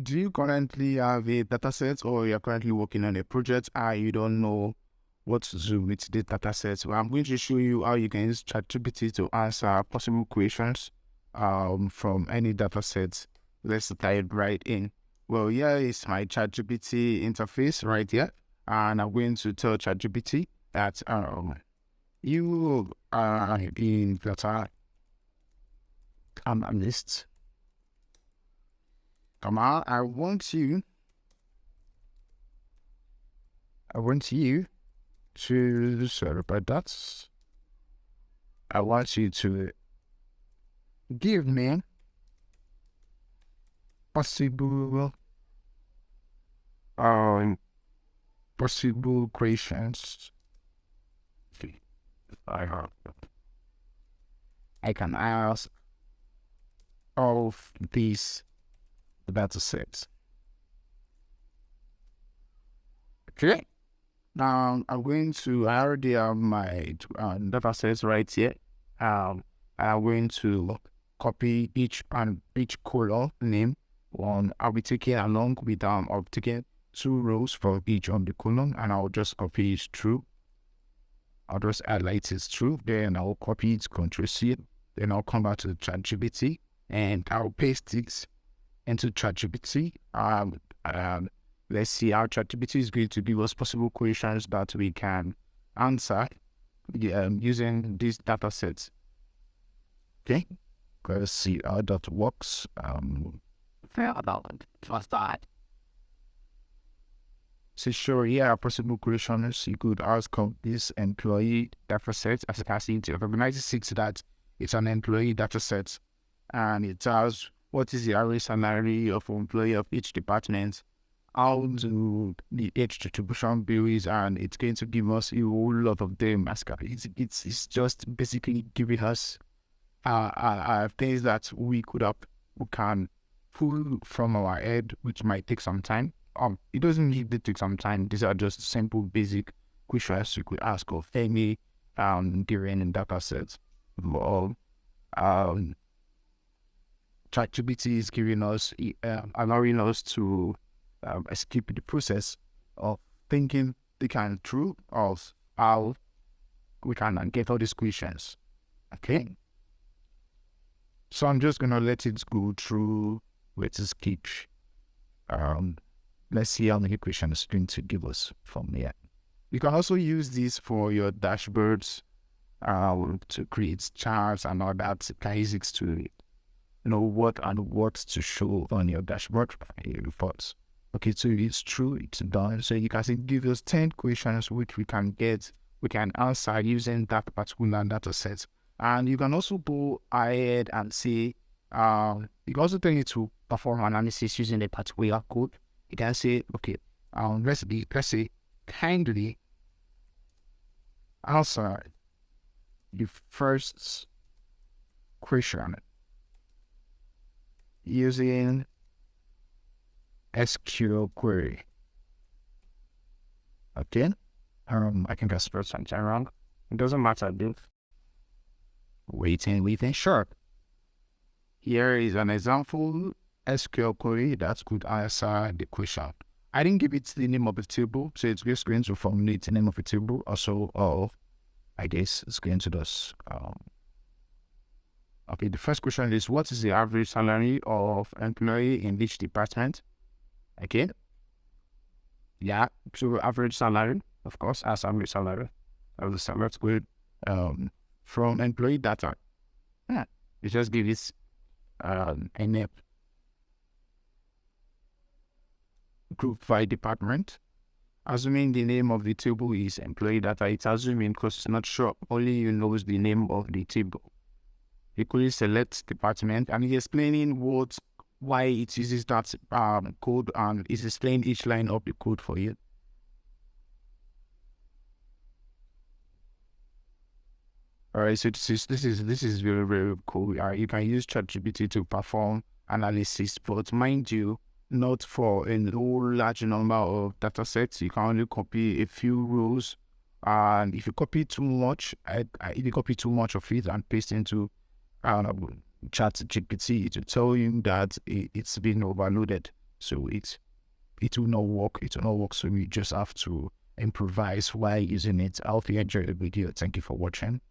Do you currently have a dataset, or you're currently working on a project and you don't know what to do with the dataset? Well, I'm going to show you how you can use ChatGPT to answer possible questions from any dataset. Let's dive right in. Well, here is my ChatGPT interface right here, and I'm going to tell ChatGPT that you are in data analyst. Come on, I want you to, sorry about that. I want you to give me possible um possible questions I have. I can ask of these data sets. Okay. Now I'm going to, I already have my data sets right here. I'm going to copy each column name. One, I'll be taking along with I'll be taking 2 rows for each of the column, and I'll just copy it through. I'll just highlight it through, then I'll copy it, Control C, then I'll come back to the ChatGPT and I'll paste it into ChatGPT. Let's see how ChatGPT is going to give us possible questions that we can answer using these data sets. Okay, let's see how that works. What's that? So sure, yeah, possible questions you could ask of this employee data set. As you can see, it recognizes that it's an employee data set, and it tells what is the average salary of an employee of each department, how do the age distribution varies, and it's going to give us a whole lot of them. It's just basically giving us things that we can pull from our head, which might take some time. It doesn't need to take some time. These are just simple, basic questions you could ask of any given data set. Well, ChatGPT is giving us, allowing us to skip the process of thinking the kind through of how we can get all these questions. Okay. So I'm just gonna let it go through with this skip. Let's see how many questions it's going to give us from here. You can also use this for your dashboards, to create charts and all that basics to know what to show on your dashboard, your reports. Okay, so it's true, it's done. So you can say give us 10 questions which we can answer using that particular data set. And you can also go ahead and say, you can also tell it to perform analysis using a particular code. You can say, okay, let's say kindly answer the first question using SQL query. Okay. I think I spelled something wrong. It doesn't matter, dude. Waiting. Sure. Here is an example SQL query that could answer the question. I didn't give it the name of the table, so it's just going to formulate the name of the table. Also, I guess it's going to just okay, the first question is, what is the average salary of employee in each department? Okay. Yeah, so average salary, of course, as average salary. That's good. From employee data. Yeah, you just give this a name. Group by department. Assuming the name of the table is employee data, it's assuming because it's not sure. Only you knows the name of the table. Equally select department, and it's explaining why it uses that code, and it's explaining each line of the code for you. All right, so this is very, very cool. You can use ChatGPT to perform analysis, but mind you, not for a whole large number of data sets. You can only copy a few rows, and if you copy too much, if you copy too much of it and paste into ChatGPT, to tell you that it's been overloaded. So it will not work. It will not work. So we just have to improvise while using it. I hope you enjoyed the video. Thank you for watching.